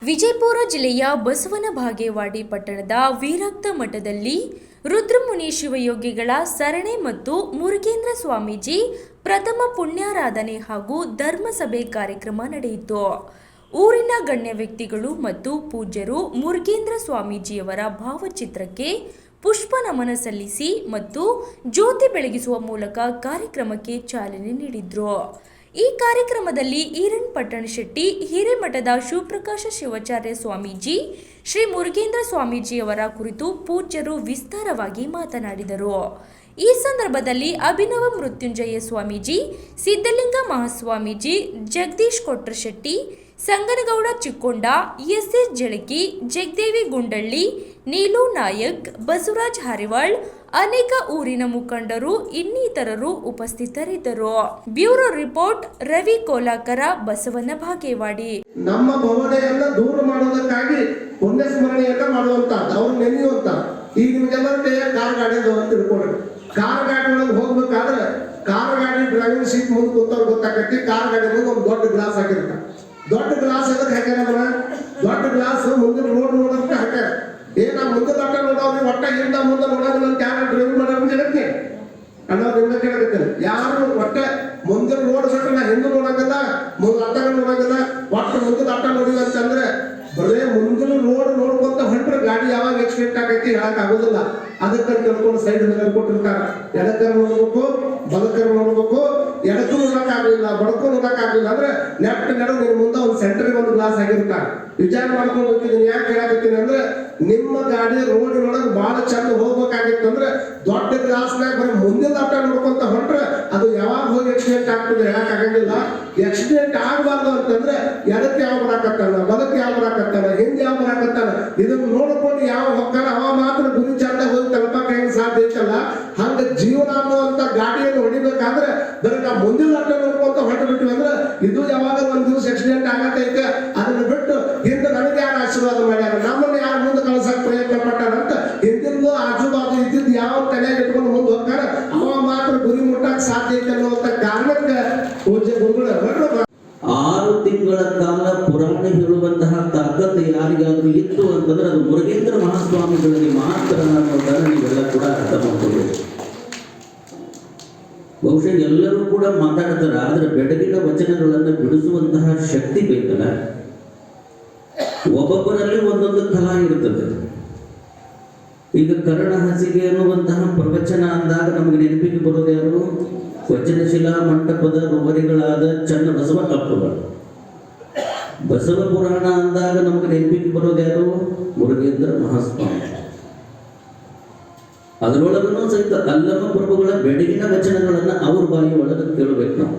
ವಿಜಯಪುರ ಜಿಲ್ಲೆಯ ಬಸವನ ಬಾಗೇವಾಡಿ ಪಟ್ಟಣದ ವೀರಕ್ತ ಮಠದಲ್ಲಿ ರುದ್ರಮುನಿ ಶಿವಯೋಗಿಗಳ ಸರಣೆ ಮತ್ತು ಮುರುಗೇಂದ್ರ ಸ್ವಾಮೀಜಿ ಪ್ರಥಮ ಪುಣ್ಯಾರಾಧನೆ ಹಾಗೂ ಧರ್ಮಸಭೆ ಕಾರ್ಯಕ್ರಮ ನಡೆಯಿತು. ಊರಿನ ಗಣ್ಯ ವ್ಯಕ್ತಿಗಳು ಮತ್ತು ಪೂಜ್ಯರು ಮುರುಗೇಂದ್ರ ಸ್ವಾಮೀಜಿಯವರ ಭಾವಚಿತ್ರಕ್ಕೆ ಪುಷ್ಪ ನಮನ ಸಲ್ಲಿಸಿ ಮತ್ತು ಜ್ಯೋತಿ ಬೆಳಗಿಸುವ ಮೂಲಕ ಕಾರ್ಯಕ್ರಮಕ್ಕೆ ಚಾಲನೆ ನೀಡಿದರು. ಈ ಕಾರ್ಯಕ್ರಮದಲ್ಲಿ ಈರಣ್ಣ ಶೆಟ್ಟಿ, ಹಿರೇಮಠದ ಶಿವಪ್ರಕಾಶ ಶಿವಾಚಾರ್ಯ ಸ್ವಾಮೀಜಿ, ಶ್ರೀ ಮುರುಗೇಂದ್ರ ಸ್ವಾಮೀಜಿಯವರ ಕುರಿತು ಪೂಜ್ಯರು ವಿಸ್ತಾರವಾಗಿ ಮಾತನಾಡಿದರು. ಈ ಸಂದರ್ಭದಲ್ಲಿ ಅಭಿನವ ಮೃತ್ಯುಂಜಯ ಸ್ವಾಮೀಜಿ, ಸಿದ್ದಲಿಂಗ ಮಹಾಸ್ವಾಮೀಜಿ, ಜಗದೀಶ್ ಕೊಟ್ರಶೆಟ್ಟಿ, ಸಂಗನಗೌಡ ಚಿಕ್ಕೊಂಡ, ಎಸ್ ಜಳಕಿ, ಜಗದೇವಿ ಗುಂಡಳ್ಳಿ, ನೀಲು ನಾಯಕ್, ಬಸವರಾಜ್ ಹರಿವಾಳ್, ಅನೇಕ ಊರಿನ ಮುಖಂಡರು ಇನ್ನಿತರರು ಉಪಸ್ಥಿತರಿದ್ದರು. Bureau report, Ravi ಕೋಲಾಕರ, Basavana Bagewadi. ನಮ್ಮ ಭವನೆಯನ್ನ ದೂರ ಮಾಡೋದಕ್ಕಾಗಿ ಪುಣ್ಯ ಸ್ಮರಣೆಯನ್ನ ಮಾಡುವಂತ ಅವ್ರು ನೆನೆಯುವಂತ ಈಗ ನಿಮಗೆಲ್ಲರ ಕೈಯ ಕಾರ್ ಗಾಡಿ ಅಂತ ತಿಳ್ಕೊಡ್ರಿ. ಕಾರ್ ಗಾಡಿ ಒಳಗೆ ಹೋಗ್ಬೇಕಾದ್ರೆ ಕಾರ್ ಗಾಡಿ ಡ್ರೈವಿಂಗ್ ಸೀಟ್ ಮುಂದೆ ಕೂತವ್ರು ಗೊತ್ತಾಗತ್ತಿ. ಕಾರ್ ಗಾಡಿ ಮುಂದೆ ಒಂದು ದೊಡ್ಡ ಗ್ಲಾಸ್ ಹಾಕಿರ್ತಾರೆ. ದೊಡ್ಡ ಗ್ಲಾಸ್ ಎದಕ್ಕೆ ಹಾಕ್ಯಾರ? ದೊಡ್ಡ ಗ್ಲಾಸ್ ಮುಂದೆ ರೋಡ್ ನೋಡೋದಕ್ಕೆ ಹಾಕ್ಯಾರ. ನಾ ಮುಂದೆ ದೊಡ್ಡ ನೋಡೋರಿ ಒಟ್ಟ ಹಿಂದ ಮುಂದೆ ನೋಡೋದಿಲ್ಲ ಅಂತ ಯಾರು ಡ್ರೈವಿಂಗ್ ಮಾಡೋದು ಹೇಳಕ್ಕೆ ಅನ್ನೋದು ನಿಮ್ಗೆ ಕೇಳಕತ್ತೇನೆ. ಯಾರು ಒಟ್ಟ ಮುಂದೆ ರೋಡ್ ಬಿಟ್ಟು ನಾ ಹಿಂದೆ ನೋಡಂಗಿಲ್ಲ, ಮುಂದೆ ಅಟ್ಟ ನೋಡಂಗಿಲ್ಲ, ಒಟ್ಟು ಮುಂದೆ ಅಟ್ಟ ನೋಡಿಲ್ಲ ಅಂತಂದ್ರೆ ಬರೇ ಮುಂದಿನ ರೋಡ್ ನೋಡ್ಕೊಂತ ಹೊಂಟ್ರೆ ಗಾಡಿ ಯಾವಾಗ ಆಕ್ಸಿಡೆಂಟ್ ಆಗೈತಿ ಹೇಳಕ್ ಆಗೋದಿಲ್ಲ. ಅದಕ್ಕೆ ತಿಳ್ಕೊಂಡು ಸೈಡ್ ಕೊಟ್ಟಿರ್ತಾರ. ಎಡಕರ ನೋಡ್ಬೇಕು, ಬಲಕರ ನೋಡ್ಬೇಕು. ಎಡಕ್ಕೂ ನೋಡಕ್ ಆಗ್ಲಿಲ್ಲ, ಬಡಕ್ಕೂ ನೋಡಕ್ ಆಗ್ಲಿಲ್ಲ ಅಂದ್ರೆ ನೆಟ್ ನಡು ನಿನ್ ಮುಂದೆ ಒಂದು ಸೆಂಟರ್ಗೆ ಒಂದು ಗ್ಲಾಸ್ ಆಗಿರ್ತಾರ. ವಿಚಾರ ಮಾಡ್ಕೊಂಡು ಹೋಗ್ತಿದ್ದೀನಿ. ಯಾಕೆ ಹೇಳಕತ್ತೀನಿ ಅಂದ್ರೆ ನಿಮ್ಮ ಗಾಡಿ ರೋಡಿನೊಳಗೆ ಬಹಳ ಚಂದ ಹೋಗ್ಬೇಕಾಗಿತ್ತು ಅಂದ್ರೆ ದೊಡ್ಡ ಗ್ಲಾಸ್ನಾಗ ಬರೀ ಮುಂದಿನ ಅಟ್ಟ ನೋಡ್ಕೊಂತ ಹೊಂಟ್ರೆ ಅದು ಯಾವಾಗ ಹೋಗಿ ಆಕ್ಸಿಡೆಂಟ್ ಆಗ್ತದೆ ಹೇಳಕ್ ಆಗಂಗಿಲ್ಲ. ಆಕ್ಸಿಡೆಂಟ್ ಆಗಬಾರ್ದು ಅಂತಂದ್ರೆ ಎಡಕ್ಕೆ ಯಾವ ಬರಾಕತ್ತಾನ, ಬಲಕ್ಕೆ ಯಾವ ಬರಾಕತ್ತಾನ, ಹಿಂದೆ ಯಾವ ಬರಾಕತ್ತಾನ, ಇದನ್ನ ನೋಡ್ಕೊಂಡು ಯಾವ ಹೊಕ್ಕಾನ ಅವ ಮಾತ್ರ ಗುರಿ ಚಂದ ಹೋಗಿ ತಲುಪಕ್ಕೆ ಹೆಂಗ್ ಸಾಧ್ಯ ಐತಲ್ಲ. ಹಂಗ ಜೀವನ ಅನ್ನುವಂತ ಗಾಡಿಯನ್ನು ಹೊಡಿಬೇಕಾದ್ರೆ ಬರೀ ನಾವು ಮುಂದಿನ ಅಟ್ಟ ನೋಡ್ಕೊಂತ ಹೊರಟು ಬಿಟ್ವಿ ಅಂದ್ರೆ ಇದು ಯಾವಾಗ ಒಂದ್ ದಿವಸ ಆಕ್ಸಿಡೆಂಟ್ ಆಗತ್ತೈತೆ. ಅದನ್ನ ಬಿಟ್ಟು ಹಿಂದೆ ನನಗೆ ಯಾರು ಆಶೀರ್ವಾದ ಮಾಡ್ಯಾರ, ನಮ್ಮನ್ನ ಯಾರು ಮುಂದೆ ಕಳ್ಸಕ್ ಪ್ರಯತ್ನ ಪಟ್ಟಾರಂತ ಹಿಂದಿನ ಆಜು ಬಾಜು ಇದ್ದಿದ್ದು ಯಾವ ತಲೆಯಾಗಿ ಇಟ್ಕೊಂಡು ಮುಂದೆ ಹೋಗ್ತಾರ ಅವ ಮಾತ್ರ ಗುರಿ ಮುಟ್ಟಕ್ ಸಾಧ್ಯ ಐತೆ ಅನ್ನುವಂತ ಕಾರಣಕ್ಕೆ ಪೂಜ್ಯ ಗುರುಗಳು 6 ತಿಂಗಳ ಕಾಲ ಪುರಾಣ ಹೇಳುವಂತಹ ತಾಕತ್ತು ಯಾರಿಗಾದ್ರೂ ಇತ್ತು ಅಂತಂದ್ರೆ ಅದು ಮುರುಗೇಂದ್ರ ಮಹಾಸ್ವಾಮಿಗಳಿಗೆ ಮಾತ್ರ ಅನ್ನೋದನ್ನ ನೀವೆಲ್ಲ ಕೂಡ ಅರ್ಥ ಮಾಡ್ಕೋಬೇಕು. ಬಹುಶಃ ಎಲ್ಲರೂ ಕೂಡ ಮಾತಾಡ್ತಾರೆ, ಆದ್ರೆ ಬೆಡಗಿನ ವಚನಗಳನ್ನು ಬಿಡಿಸುವಂತಹ ಶಕ್ತಿ ಬೇಕಲ್ಲ. ಒಬ್ಬೊಬ್ಬರಲ್ಲಿ ಒಂದೊಂದು ಕಲಾ ಇರ್ತದೆ. ಈಗ ಕರ್ಣ ಹಸಿಗೆ ಅನ್ನುವಂತಹ ಪ್ರವಚನ ಅಂದಾಗ ನಮಗೆ ನೆನಪಿಗೆ ಬರೋದು ಯಾರು? ವಚನಶಿಲಾ ಮಂಟಪದ ರುವರಿಗಳಾದ ಚನ್ನ ಬಸವ ಅಪ್ಪಗಳು. ಬಸವ ಪುರಾಣ ಅಂದಾಗ ನಮಗೆ ನೆನಪಿಗೆ ಬರೋದು ಯಾರು? ಮುರುಗೇಂದ್ರ ಮಹಾಸ್ವಾಮಿ. ಅದರೊಳಗೂ ಸಹಿತ ಅಲ್ಲಮ ಪ್ರಭುಗಳ ಬೆಡಗಿನ ವಚನಗಳನ್ನ ಅವ್ರ ಬಾಯಿ ಒಳಗೆ ಕೇಳಬೇಕು ನಾವು.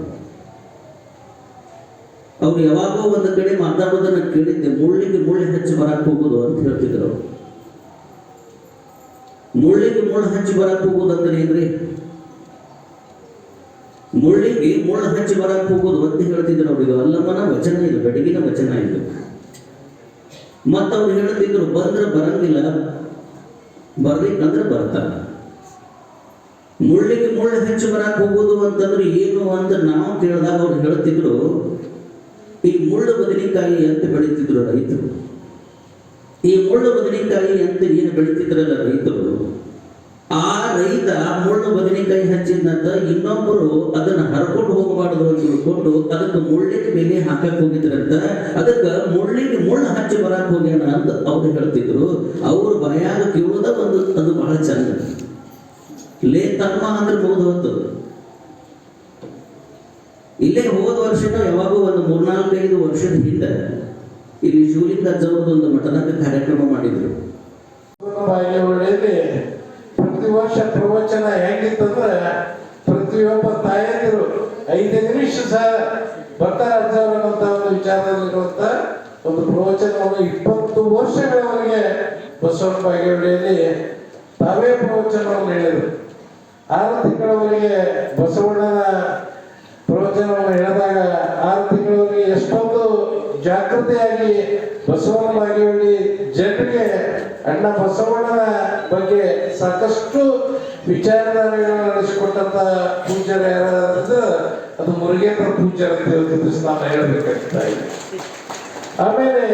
ಅವ್ರು ಯಾವಾಗೋ ಒಂದು ಕಡೆ ಮಾತಾಡೋದನ್ನ ಕೇಳಿದ್ದೆ, ಮುಳ್ಳಿಗೆ ಮುಳ್ಳು ಹಚ್ಚಿ ಬರಕ್ ಹೋಗುದು ಅಂತ ಹೇಳ್ತಿದ್ರು ಅವರು. ಮುಳ್ಳಿಗೆ ಮುಳ್ಳು ಹಚ್ಚಿ ಬರಕ್ ಹೋಗುದು ಅಂದ್ರೆ ಏನ್ರಿ? ಮುಳ್ಳಿಗೆ ಮುಳ್ಳು ಹಚ್ಚಿ ಬರಕ್ ಹೋಗುದು ಅಂತ ಹೇಳ್ತಿದ್ರು ಅವ್ರು. ಇದು ಅಲ್ಲಮ್ಮನ ವಚನ, ಇದು ಬೆಡಗಿನ ವಚನ ಇದು. ಮತ್ತವ್ರು ಹೇಳ್ತಿದ್ರು, ಬಂದ್ರೆ ಬರಂಗಿಲ್ಲ, ಬರ್ಬೇಕಂದ್ರೆ ಬರ್ತಾರ. ಮುಳ್ಳಿಗೆ ಮುಳ್ಳು ಹಚ್ಚಿ ಬರಕ್ ಹೋಗುದು ಅಂತಂದ್ರೆ ಏನು ಅಂತ ನಾವು ಕೇಳಿದಾಗ ಅವ್ರು ಹೇಳ್ತಿದ್ರು, ಈ ಮುಳ್ಳು ಬದನೆಕಾಯಿ ಅಂತ ಬೆಳೀತಿದ್ರು ರೈತರು. ಈ ಮುಳ್ಳು ಬದನೆಕಾಯಿ ಅಂತ ಏನು ಬೆಳೀತಿದ್ರಲ್ಲ ರೈತರು, ಆ ರೈತ ಮುಳ್ಳು ಬದನೆಕಾಯಿ ಹಚ್ಚಿದಂತ ಇನ್ನೊಬ್ಬರು ಅದನ್ನ ಹರ್ಕೊಂಡು ಹೋಗಬಾರ್ದು ಅಂತ ತಿಳ್ಕೊಂಡು ಅದಕ್ಕೆ ಮುಳ್ಳಿನ ಬೆಲೆ ಹಾಕಕ್ ಹೋಗಿದ್ರಂತ. ಅದಕ್ಕೆ ಮುಳ್ಳಿಗೆ ಮುಳ್ಳು ಹಚ್ಚಿ ಬರಕ್ ಹೋಗ್ಯಾನ ಅಂತ ಅವ್ರು ಹೇಳ್ತಿದ್ರು. ಅವ್ರು ಬಾಯಾಗ ಕೇಳುವುದ ಒಂದು ಅದು ಬಹಳ ಚಂದ. ಲೇ ತಮ್ಮ ಅಂದ್ರೆ ಮುಗಿದು ಹೊತ್ತು. ಇಲ್ಲೇ ಹೋದ ವರ್ಷ ಯಾವಾಗೂ ಒಂದು 3-4-5 ವರ್ಷದ ಹಿಂದೆ ಇಲ್ಲಿ ಶಿವಲಿಂಗ ಅಜ್ಜವ್ರದ್ದು ಒಂದು ಮಠದಾಗ ಕಾರ್ಯಕ್ರಮ ಮಾಡಿದ್ರು. ಪ್ರತಿ ವರ್ಷ ಪ್ರವಚನ ಹೆಂಗಿತ್ತಂದ್ರೆ ಪ್ರತಿಯೊಬ್ಬ ತಾಯಂದಿರು 5 ನಿಮಿಷ ಸಹ ಬರ್ತಾರ ಅಜ್ಜವರಂತ ಒಂದು ವಿಚಾರದಲ್ಲಿರುವಂತ ಒಂದು ಪ್ರವಚನವನ್ನು 20 ವರ್ಷಗಳವರೆಗೆ ಬಸವನ ಬಾಗೇವಾಡಿಯಲ್ಲಿ ತಾವೇ ಪ್ರವಚನವನ್ನು ಹೇಳಿದರು. 6 ತಿಂಗಳವರೆಗೆ ಬಸವಣ್ಣನ ಪ್ರವಚನವನ್ನು ಹೇಳಿದಾಗ 6 ತಿಂಗಳವರೆಗೆ ಎಷ್ಟೊಂದು ಜಾಗೃತಿಯಾಗಿ ಬಸವನ ಬಾಗೇವಾಡಿ ಜನರಿಗೆ ಅಣ್ಣ ಬಸವಣ್ಣನ ಬಗ್ಗೆ ಸಾಕಷ್ಟು ವಿಚಾರಧಾರೆಗಳನ್ನು ನಡೆಸಿಕೊಟ್ಟಂತ ಪೂಜ್ಯರು ಯಾರಾದ್ರೆ ಅದು ಮುರುಗೇಂದ್ರ ಪೂಜ್ಯರು ಅಂತ ನಾನು ಹೇಳಬೇಕಾಗ್ತಾ ಇದೆ. ಆಮೇಲೆ